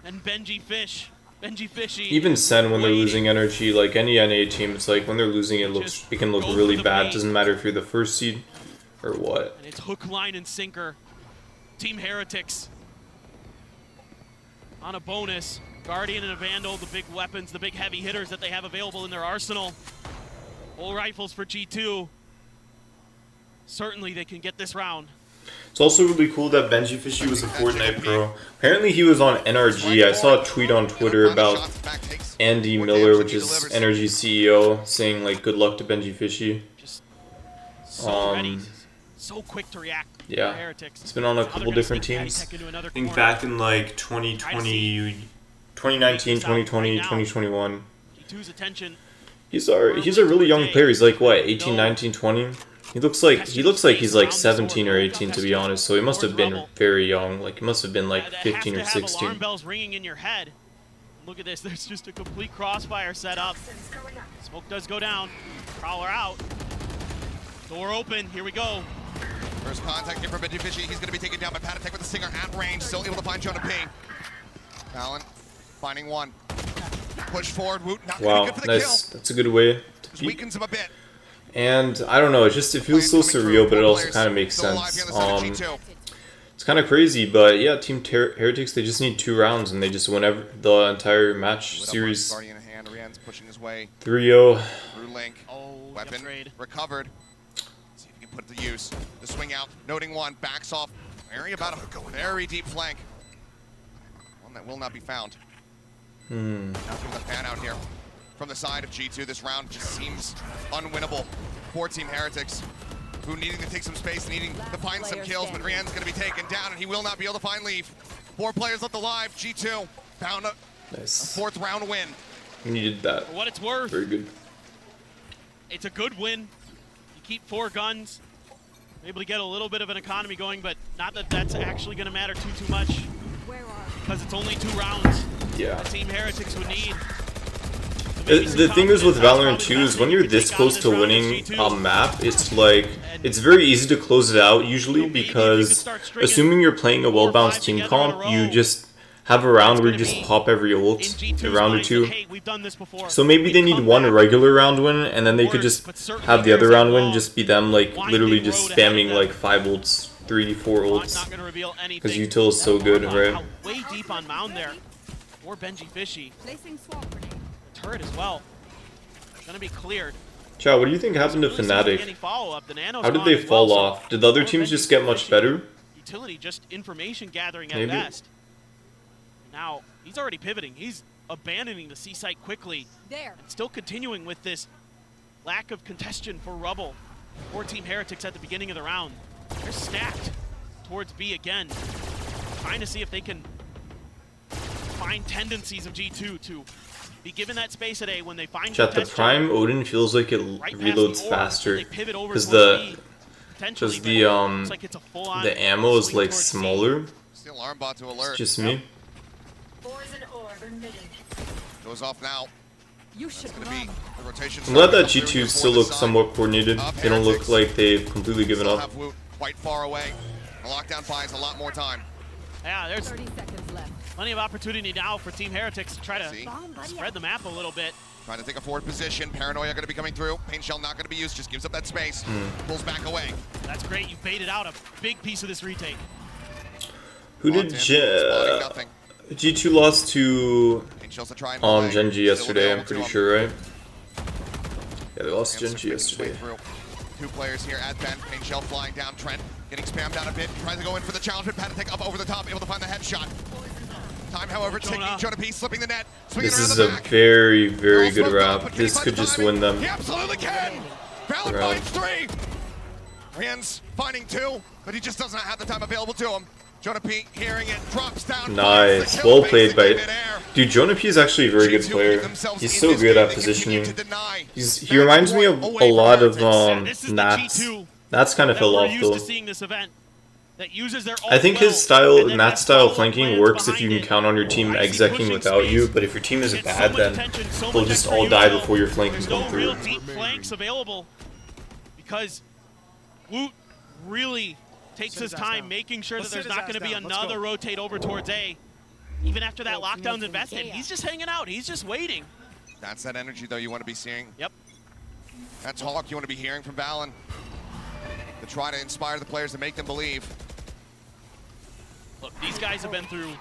and Benji Fishy. Even Sen, when they're waiting. losing energy, like any NA team, it's like when they're losing, it can look Go really for the bad. paint. Doesn't matter if you're the first seed or what. And it's hook, line, and sinker. Team Heretics on a bonus. Guardian and a Vandal, the big weapons, the big heavy hitters that they have available in their arsenal. Full rifles for G2. Certainly they can get this round. It's also really cool that Benji Fishy was a Fortnite pro. Apparently he was on NRG. I saw a tweet on Twitter about Andy Miller, which is NRG CEO, saying like good luck to Benji Fishy. Just so ready, so quick to react. Yeah, Heretics. it's been on a couple different teams. I think back in like 2020, 2019, 2020, 2021. G2's attention. He's a really young player. He's like what, 18, 19, 20? He looks like he's like 17 or 18 to be honest. So he must have been very young. Like he must have been like 15 or 16. Alarm bells ringing in your head. Look at this. There's just a complete crossfire set up. Smoke does go down. Prowler out. Door open. Here we go. First contact here from Benji Fishy. He's going to be taken down by Patatek with the Stinger at range. Still able to find Jonah P. Allen finding one. Push forward. Woot not Wow, good for the nice. That's a good way to kill. beat. Weakens him a bit. And I don't know, it feels so surreal, but it also kind of makes sense. It's kind of crazy, but yeah, Team Heretics, they just need 2 rounds and they just win the entire match series. 3-0. Link. Weapon recovered. See if he can put it to use. The swing out, noting one, backs off. Area about a very deep flank. One that will not be found. Now doing the fan out here. From the side of G2, this round just seems unwinnable for Team Heretics, who needing to take some space, needing to find some kills, but Rian's going to be taken down, and he will not be able to find Leaf. 4 players left alive. G2 found a 4th round win. Needed that. For what it's worth, very good. It's a good win. You keep 4 guns. able to get a little bit of an economy going, but not that that's actually going to matter too much, because it's only 2 rounds. Yeah. The Team Heretics would need. The thing is with Valorant 2 is when you're this close to winning a map, it's like, it's very easy to close it out usually, because assuming you're playing a well-balanced team comp, you just have a round where you just pop every ult, a round or 2. So maybe they need 1 regular round win, and then they could just have the other round win just be them like literally just spamming like 5 ults, 3, 4 ults, because util is so good, right? Way deep on mound there, or Benji Fishy. Turret as well. Gonna be cleared. Chat, what do you think happened to Fnatic? How did they fall off? Did the other teams just get much better? Utility, just information gathering at Maybe. best. Now, he's already pivoting. He's abandoning the C site quickly. And still continuing with this lack of congestion for Rubble or Team Heretics at the beginning of the round. They're stacked towards B again. Trying to see if they can find tendencies of G2 to be given that space at A when they find Chat, the Prime Odin feels like it reloads faster because the ammo is like smaller. Still alarm bot to alert. It's just me. Goes off now. You should It's gonna be the rotation. I'm glad that G2 still looks somewhat coordinated. They don't look like they've completely given Still up. have Woot quite far away. The lockdown buys a lot more time. Yeah, there's 30 seconds left. plenty of opportunity now for Team Heretics to try to See? spread the map a little bit. Trying to take a forward position. Paranoia going to be coming through. Pain Shell not going to be used. Just gives up that space. Pulls back away. That's great. You baited out a big piece of this retake. Who did Spotting nothing. G2 lost to Pain Shell's to try and delay. Genji Still yesterday, I'm available pretty to him. sure, right? Yeah, they lost to Hansen Genji making his way yesterday. through. 2 players here at Ben. Pain Shell flying down. Trent getting spammed out a bit. Tries to go in for the challenge, but Patatek up over the top, able to find the headshot. Time, however, ticking. Jonah P slipping the net. This is a very, very good round. This could just win them. He absolutely can. Valid finds 3. Rian's finding 2, but he just doesn't have the time available to him. Jonah P hearing it, drops down. Nice, well played by. Dude, Jonah P is actually a very good player. He's so good at positioning. He reminds me of a lot of Nats. Nats kind of fell off though. I think his style, Nat's style flanking works if you can count on your team execing without you, but if your team is bad, then they'll just all die before your flank can come through. Deep flanks available because Woot really takes his time making sure that there's not going to be another rotate over towards A. Even after that lockdown's invested, he's just hanging out. He's just waiting. That's that energy, though, you want to be seeing. Yep. That's talk you want to be hearing from Valen. To try to inspire the players to make them believe. Look, these guys have been through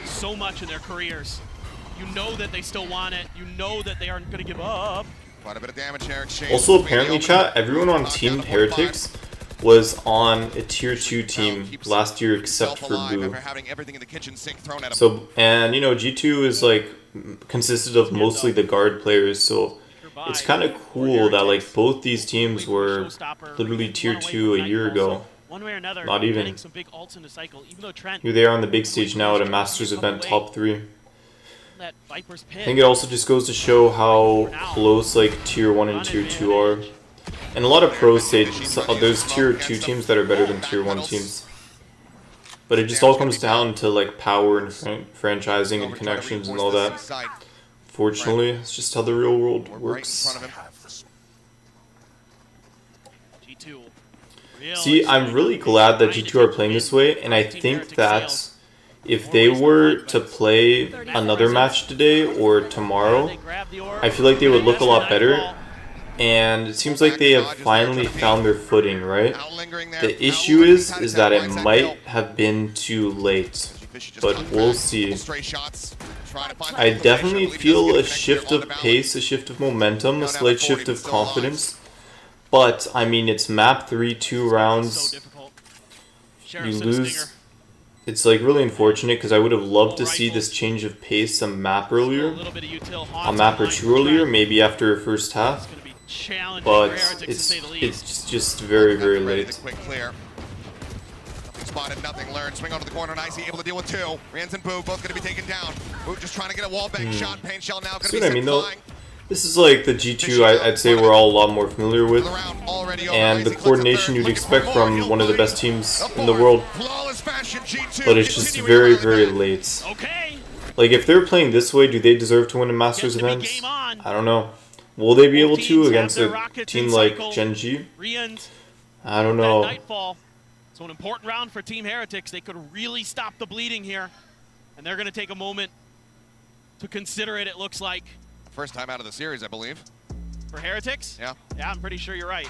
so much in their careers. You know that they still want it. You know that they aren't going to give up. Quite a bit of damage there. Exchange. Also, apparently, chat, everyone on Team Heretics was on a tier 2 team last year except for Boo. So, and you know, G2 is like consisted of mostly the guard players, so it's kind of cool that like both these teams were literally tier 2 a year ago. Not even. Here they are on the big stage now at a Masters event, top 3. I think it also just goes to show how close like tier 1 and tier 2 are. And a lot of pros say there's tier 2 teams that are better than tier 1 teams. But it just all comes down to like power and franchising and connections and all that. Fortunately, it's just how the real world works. See, I'm really glad that G2 are playing this way, and I think that if they were to play another match today or tomorrow, I feel like they would look a lot better. And it seems like they have finally found their footing, right? The issue is that it might have been too late, but we'll see. I definitely feel a shift of pace, a shift of momentum, a slight shift of confidence. But, I mean, it's map 3, 2 rounds. You lose. It's like really unfortunate because I would have loved to see this change of pace a map earlier. A map or 2 earlier, maybe after a first half. But it's just very, very late. Spotted, nothing learned. Swing onto the corner, Nicey able to deal with 2. Rans and Boo both going to be taken down. Boo just trying to get a wall bank shot. Pain Shell now going to be sent flying. This is like the G2 I'd say we're all a lot more familiar with, and the coordination you'd expect from one of the best teams in the world, but it's just very, very late. Like, if they're playing this way, do they deserve to win a Masters event? I don't know. Will they be able to against a team like Gen G? I don't know. So an important round for Team Heretics. They could really stop the bleeding here, and they're going to take a moment to consider it, it looks like. First time out of the series, I believe. For Heretics? Yeah. Yeah, I'm pretty sure you're right.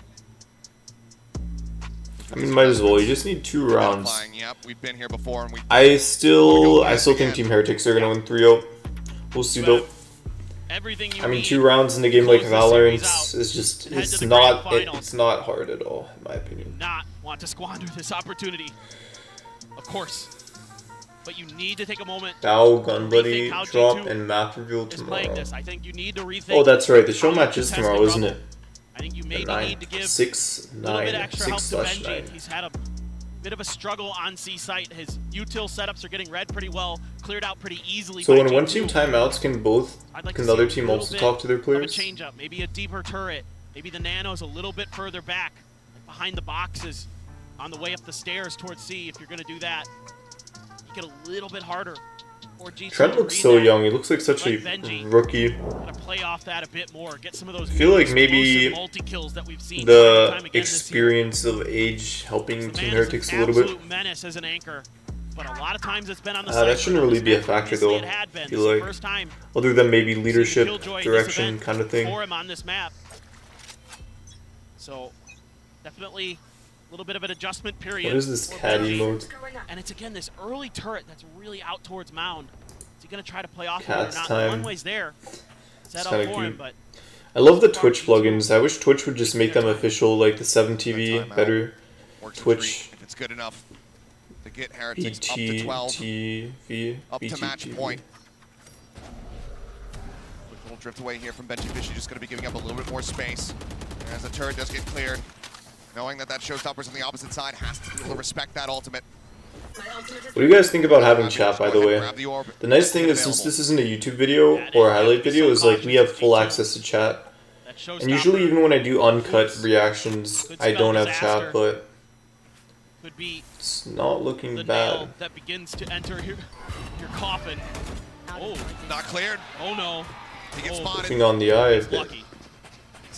I mean, might as well. You just need 2 rounds. Yep, we've been here before, and I still think Team Heretics are gonna win 3-0. We'll see though. I mean, 2 rounds in a game like Valorant is just it's not hard at all, in my opinion. Not want to squander this opportunity, of course. But you need to take a moment. Now, Gun Buddy drop and map reveal tomorrow. I think you need to rethink. Oh, that's right. The show match is tomorrow, isn't it? I think you maybe need to give 6/9. He's had a bit of a struggle on C site. His util setups are getting read pretty well, cleared out pretty easily. So when one team timeouts, can the other team also talk to their players? A change up, maybe a deeper turret, maybe the Nano's a little bit further back, behind the boxes, on the way up the stairs towards C. If you're going to do that, get a little bit harder. Trent looks so young. He looks like such a rookie. Gotta play off that a bit more. Get some of those I feel like maybe multi-kills that we've seen the experience of age helping Team Heretics a little bit. Menace as an anchor, but a lot of times it's been on the that shouldn't really be a factor though. I feel like, other than maybe leadership, direction kind of thing. For him on this map. So definitely a little bit of an adjustment period. What is this caddy mode? And it's again this early turret that's really out towards Mound. Is he gonna try to play off it or not? Time. One way's there. Set up for him, but I love the Twitch plugins. I wish Twitch would just make them official, like the 7TV better. Twitch. If it's good enough to get Heretics up to 12, up to match point. Quick little drift away here from Benji Fishy, just going to be giving up a little bit more space. As the turret does get cleared, knowing that showstopper's on the opposite side, has to be able to respect that ultimate. What do you guys think about having chat, by the way? The nice thing is, since this isn't a YouTube video or a highlight video, is like we have full access to chat. And usually even when I do uncut reactions, I don't have chat, but it's not looking bad. That begins to enter your coffin. Oh, not cleared. Oh no. He gets spotted. Looking on the eye a bit.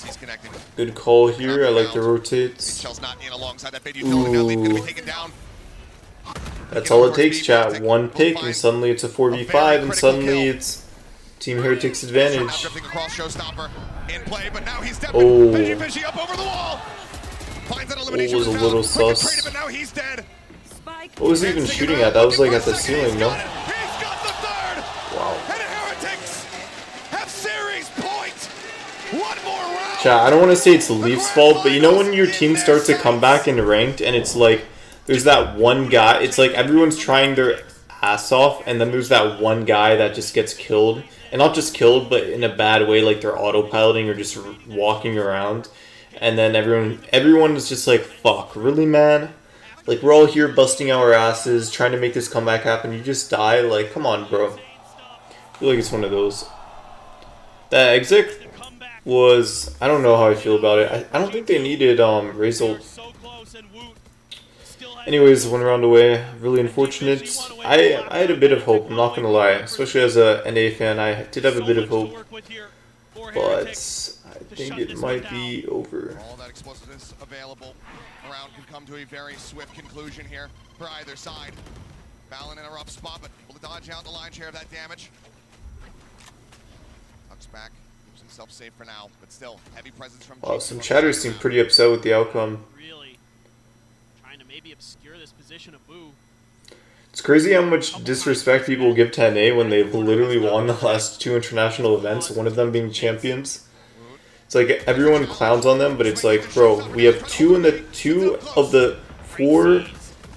He's connecting. Good call here. I like the rotates. Not in alongside that bid utility. Now Leaf gonna be taken down. That's all it takes, chat. One pick, and suddenly it's a 4v5, and suddenly it's Team Heretics advantage. Oh, it was a little sus. What was he even shooting at? That was like at the ceiling, no? Wow. Chat, I don't want to say it's the Leafs' fault, but you know when your team starts to come back into ranked, and it's like, there's that one guy, it's like everyone's trying their ass off, and then there's that one guy that just gets killed. And not just killed, but in a bad way, like they're autopiloting or just walking around. And then everyone is just like, fuck, really, man? Like, we're all here busting our asses, trying to make this comeback happen. You just die? Like, come on, bro. I feel like it's one of those. That exit was, I don't know how I feel about it. I don't think they needed Razor. Anyways, 1 round away. Really unfortunate. I had a bit of hope, I'm not gonna lie. Especially as a NA fan, I did have a bit of hope. But I think it might be over. All that explosiveness available. The round could come to a very swift conclusion here for either side. Balin in a rough spot, but able to dodge out the lion's share of that damage. Tucks back, keeps himself safe for now, but still heavy presence from. Wow, some chatters seem pretty upset with the outcome. Maybe obscure this position of Boo. It's crazy how much disrespect people give to NA when they've literally won the last 2 international events, one of them being champions. It's like everyone clowns on them, but it's like, bro, we have 2 of the 4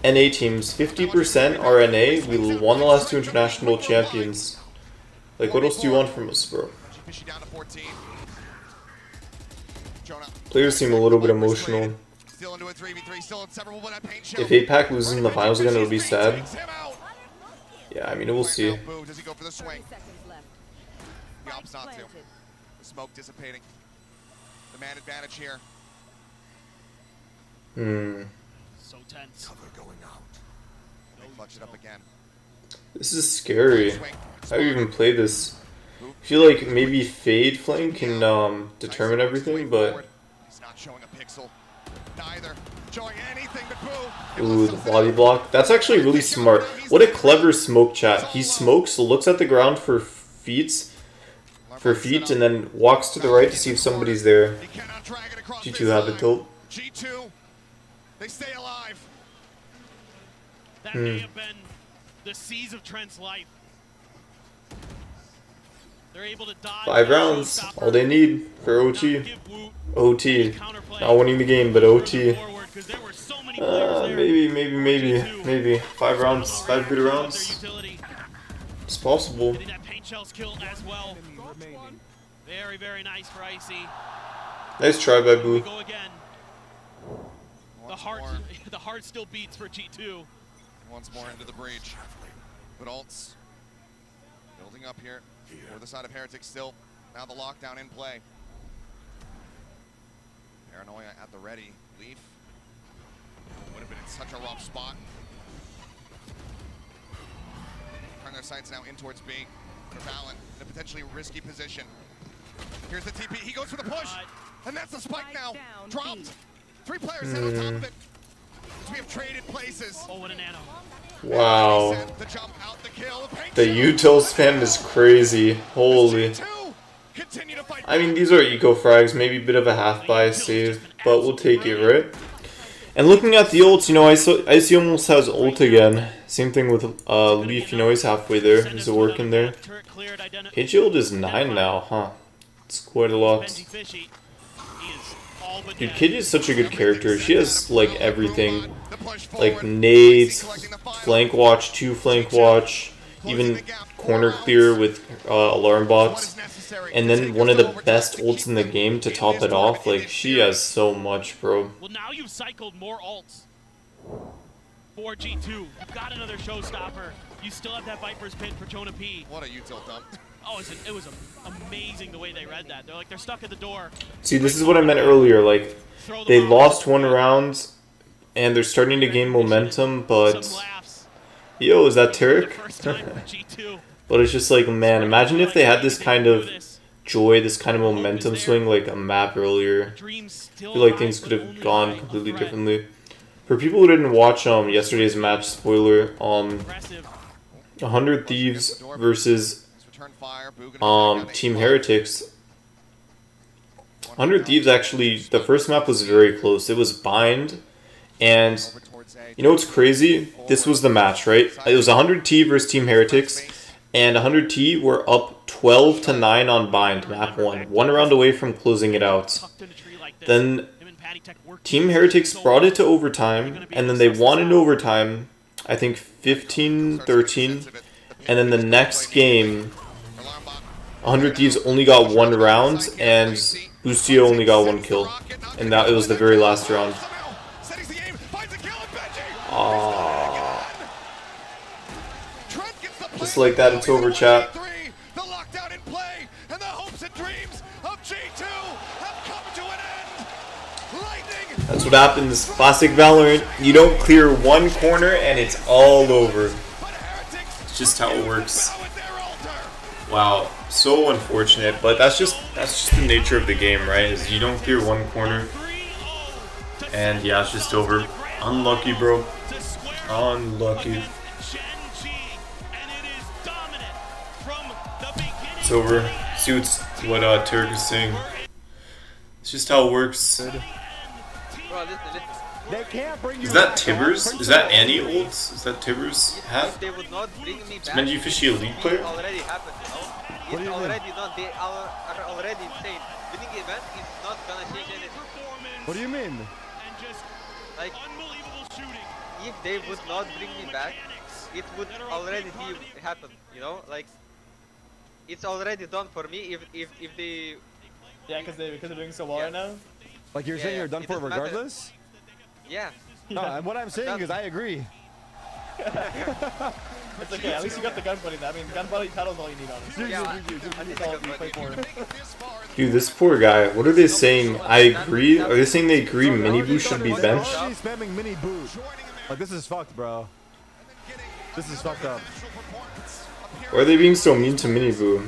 NA teams, 50% are NA, we won the last 2 international champions. Like, what else do you want from us, bro? Players seem a little bit emotional. If APAC loses in the finals again, it'll be sad. Yeah, I mean, we'll see. The smoke dissipating. The man advantage here. So tense. Cover going out. They clutch it up again. This is scary. How do you even play this? I feel like maybe Fade Flame can determine everything, but he's not showing a pixel. Neither showing anything but Boo. ooh, the body block. That's actually really smart. What a clever smoke chat. He smokes, looks at the ground for feet, and then walks to the right to see if somebody's there. G2 have a tilt. G2, they stay alive. That may have been the seas of Trent's life. They're able to dodge 5 rounds, all they need for OT. OT. Not winning the game, but OT. Maybe. 5 rounds, 5 good rounds. It's possible. That paint shells kill as well. Very, very nice for Icy. Nice try by Boo. Go again. The heart still beats for G2. Once more into the breach. But ults building up here. For the side of Heretics still. Now the lockdown in play. Paranoia at the ready. Leaf would have been in such a rough spot. Turn their sights now in towards B. For Valen in a potentially risky position. Here's the TP. He goes for the push. And that's the spike now. Dropped. 3 players in on top of it. We have traded places. Oh, what a nano. Wow. The util spam is crazy. Holy. I mean, these are eco frags, maybe a bit of a half bias save, but we'll take it, right? And looking at the ults, you know, Icy almost has ult again. Same thing with Leaf, you know, he's halfway there. Is it working there? HG ult is 9 now, huh? It's quite a lot. Dude, Kid is such a good character. She has, like, everything. Like, nades, flank watch, 2 flank watch, even corner clear with alarm bots. And then one of the best ults in the game to top it off. Like, she has so much, bro. Well, now you've cycled more ults for G2. You've got another showstopper. You still have that Viper's Pit for Jonah P. What a util dump. Oh, it was amazing the way they read that. They're stuck at the door. See, this is what I meant earlier. Like, they lost 1 round, and they're starting to gain momentum, but... Yo, is that Tarek? But it's just like, man, imagine if they had this kind of joy, this kind of momentum swing like a map earlier. I feel like things could have gone completely differently. For people who didn't watch yesterday's match, spoiler, 100 Thieves versus Team Heretics. 100 Thieves actually, the first map was very close. It was bind, and you know what's crazy? This was the match, right? It was 100T versus Team Heretics, and 100T were up 12-9 on bind, map 1. 1 round away from closing it out. Then Team Heretics brought it to overtime, and then they won in overtime, I think 15-13, and then the next game, 100 Thieves only got 1 round, and Boostio only got 1 kill, and that it was the very last round. Just like that, it's over, chat. The lockdown in play, and the hopes and dreams of G2 have come to an end. Lightning. That's what happens. Classic Valorant. You don't clear 1 corner and it's all over. It's just how it works. Wow, so unfortunate, but that's just the nature of the game, right? Is you don't clear 1 corner, and yeah, it's just over. Unlucky, bro. Unlucky. It's over. See what Tarek is saying. It's just how it works. Is that Tibbers? Is that Annie ults? Is that Tibbers hat? Is Menji Fishy a league player? What do you mean? They are already saying winning event is not gonna change anything. What do you mean? Like, if they would not bring me back, it would already be happen, you know? Like, it's already done for me if they... Yeah, because they're doing so well right now? Like you're saying you're done for regardless? Yeah. No, and what I'm saying is I agree. It's okay, at least you got the gun buddy. I mean, gun buddy title's all you need on it. That's all you play for. Dude, this poor guy. What are they saying? I agree. Are they saying they agree Mini Boo should be benched? He's spamming Mini Boo. Like, this is fucked, bro. This is fucked up. Why are they being so mean to Mini Boo?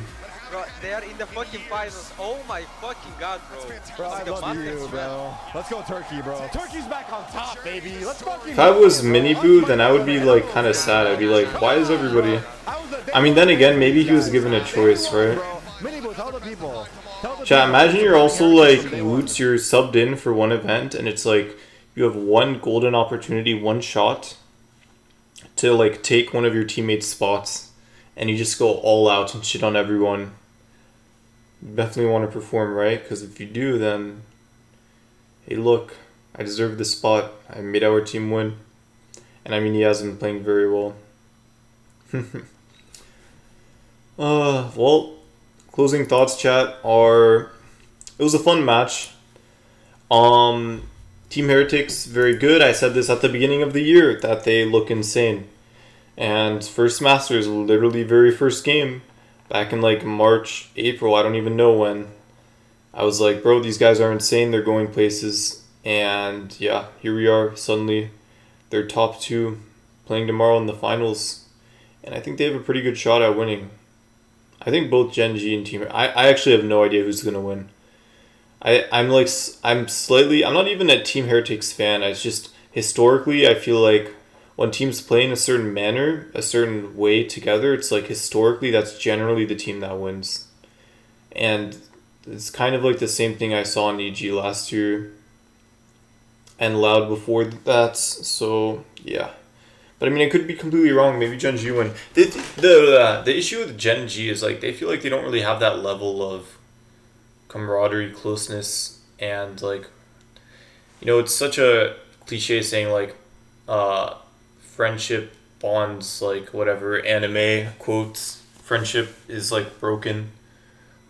Bro, they are in the fucking finals. Oh my fucking god, bro. Bro, I love you, bro. Let's go Turkey, bro. Turkey's back on top, baby. Let's fucking. If I was Mini Boo, then I would be like kind of sad. I'd be like, why is everybody? I mean, then again, maybe he was given a choice, right? Mini Boo, tell the people. Chat, imagine you're also like Woots, you're subbed in for one event, and it's like you have one golden opportunity, one shot to like take one of your teammates' spots, and you just go all out and shit on everyone. You definitely want to perform, right? Because if you do, then hey, look, I deserve this spot. I made our team win, and I mean he hasn't been playing very well. Well, closing thoughts, chat, are it was a fun match. Team Heretics, very good. I said this at the beginning of the year that they look insane. And first Masters, literally very first game, back in like March, April, I don't even know when. I was like, bro, these guys are insane. They're going places. And yeah, here we are. Suddenly, they're top 2 playing tomorrow in the finals. And I think they have a pretty good shot at winning. I think both Gen G and Team... I actually have no idea who's going to win. I'm not even a Team Heretics fan. It's just, historically, I feel like when teams play in a certain manner, a certain way together, it's like historically that's generally the team that wins. And it's kind of like the same thing I saw in EG last year and Loud before that. So, yeah. But I mean, I could be completely wrong. Maybe Gen G win. The issue with Gen G is like they feel like they don't really have that level of camaraderie, closeness, and like, you know, it's such a cliche saying like friendship bonds, like whatever anime quotes, friendship is like broken.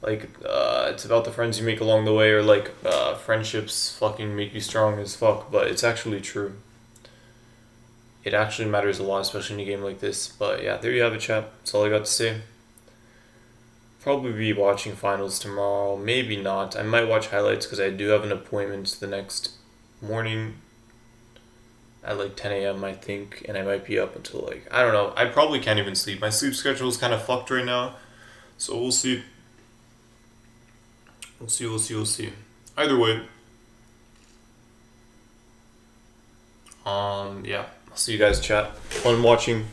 Like it's about the friends you make along the way, or like friendships fucking make you strong as fuck. But it's actually true. It actually matters a lot, especially in a game like this. But yeah, there you have it, chat. That's all I got to say. Probably be watching finals tomorrow. Maybe not. I might watch highlights because I do have an appointment the next morning at like 10 a.m. I think, and I might be up until like, I don't know. I probably can't even sleep. My sleep schedule is kind of fucked right now. So we'll see. We'll see. Either way. Yeah. I'll see you guys, chat. Fun watching.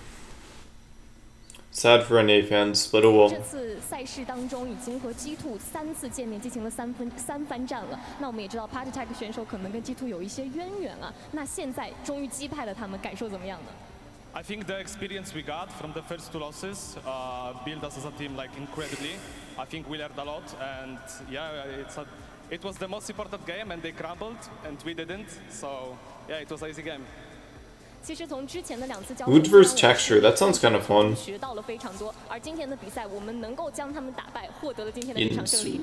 Sad for NA fans, but oh well. 这次赛事当中已经和 G2 3次见面，进行了三番战了。那我们也知道 Party Tech 选手可能跟 G2 有一些渊源啊。那现在终于击败了他们，感受怎么样呢？ I think the experience we got from the first 2 losses built us as a team like incredibly. I think we learned a lot, and yeah, it was the most important game, and they crumbled, and we didn't. So yeah, it was an easy game. 其实从之前的2次交 Wood vs Texture, that sounds kind of fun. 学到了非常多，而今天的比赛我们能够将他们打败，获得了今天的这场胜利。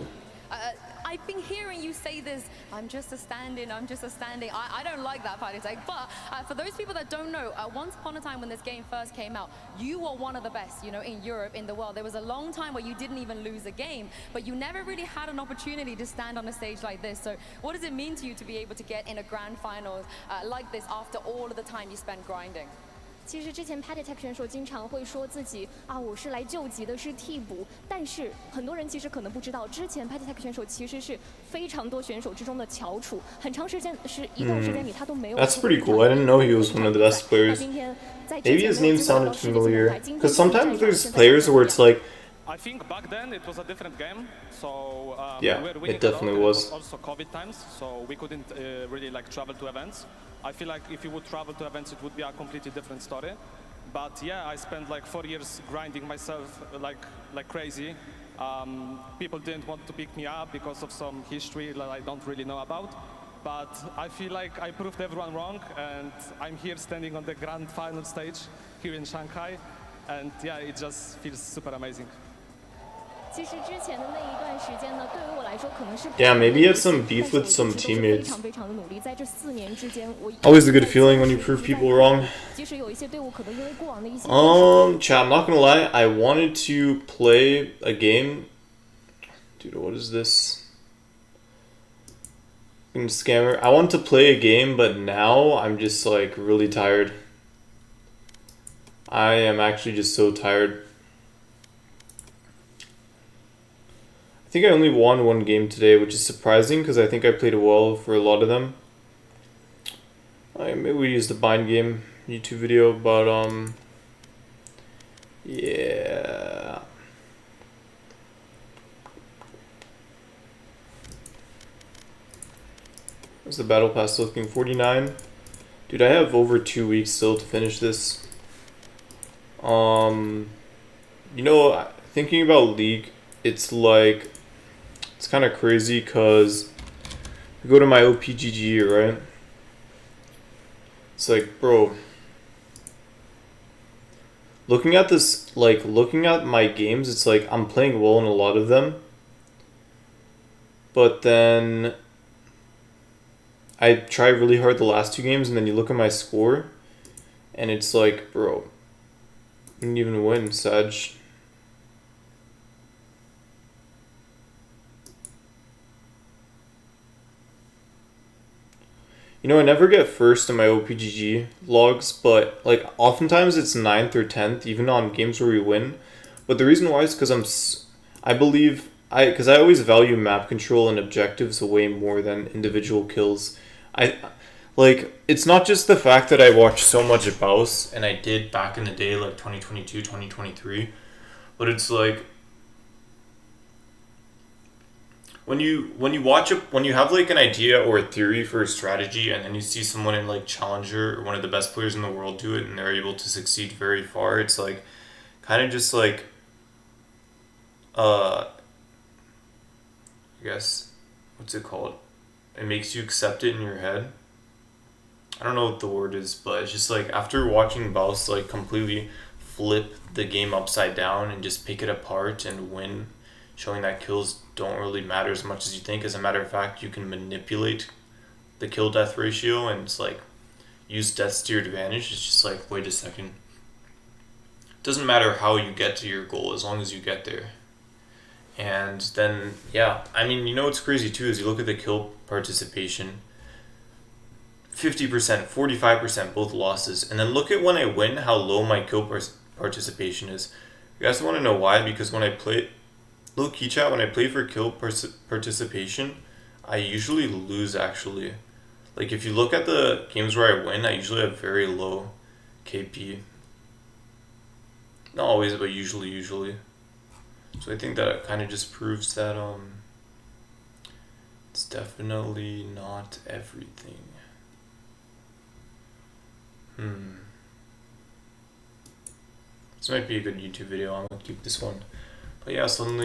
I've been hearing you say this, I'm just a stand-in. I don't like that Party Tech, but for those people that don't know, once upon a time when this game first came out, you were one of the best, you know, in Europe, in the world. There was a long time where you didn't even lose a game, but you never really had an opportunity to stand on a stage like this. So what does it mean to you to be able to get in a grand final like this after all of the time you spent grinding? 其实之前 Party Tech 选手经常会说自己啊，我是来救急的，是替补。但是很多人其实可能不知道，之前 Party Tech 选手其实是非常多选手之中的翘楚，很长时间是一段时间里他都没有。That's pretty cool. I didn't know he was one of the best players. Maybe his name sounded familiar. Because sometimes there's players where it's like. I think back then it was a different game, so yeah, it definitely was. Also COVID times, so we couldn't really like travel to events. I feel like if you would travel to events, it would be a completely different story. But yeah, I spent like 4 years grinding myself like crazy. People didn't want to pick me up because of some history that I don't really know about. But I feel like I proved everyone wrong, and I'm here standing on the grand final stage here in Shanghai. And yeah, it just feels super amazing. 其实之前的那一段时间呢，对于我来说可能是 Yeah, maybe he had some beef with some 非 teammates. 常非常的努力，在这4年之间，我 Always a good feeling when you prove people wrong. 即使有一些队伍可能因为过往的一些 Chat, I'm not gonna lie, I wanted to play a game. Dude, what is this? Scammer. I want to play a game, but now I'm just like really tired. I am actually just so tired. I think I only won 1 game today, which is surprising because I think I played well for a lot of them. Maybe we use the bind game YouTube video, but yeah. What's the battle pass looking? 49. Dude, I have over 2 weeks still to finish this. You know, thinking about League, it's like, it's kind of crazy because I go to my OPGG, right? It's like, bro, looking at this, like, looking at my games, it's like I'm playing well in a lot of them, but then I try really hard the last 2 games, and then you look at my score, and it's like, bro, I didn't even win, Sag. You know, I never get first in my OPGG logs, but like oftentimes it's 9th or 10th, even on games where we win. But the reason why is because because I always value map control and objectives way more than individual kills. It's not just the fact that I watch so much Baus, and I did back in the day, like 2022, 2023, but it's like when you have like an idea or a theory for a strategy, and then you see someone in like Challenger or one of the best players in the world do it, and they're able to succeed very far, it's like kind of just like I guess, what's it called? It makes you accept it in your head. I don't know what the word is, but it's just like after watching Baus like completely flip the game upside down and just pick it apart and win, showing that kills don't really matter as much as you think. As a matter of fact, you can manipulate the kill death ratio and it's like use deaths to your advantage. It's just like, wait a second. It doesn't matter how you get to your goal as long as you get there. And then, yeah, I mean, you know what's crazy too is you look at the kill participation, 50%, 45%, both losses. And then look at when I win, how low my kill participation is. You guys want to know why? Because when I play, low key chat, when I play for kill participation, I usually lose actually. Like if you look at the games where I win, I usually have very low KP. Not always, but usually. So I think that kind of just proves that it's definitely not everything. This might be a good YouTube video. I'm gonna keep this one. But yeah, suddenly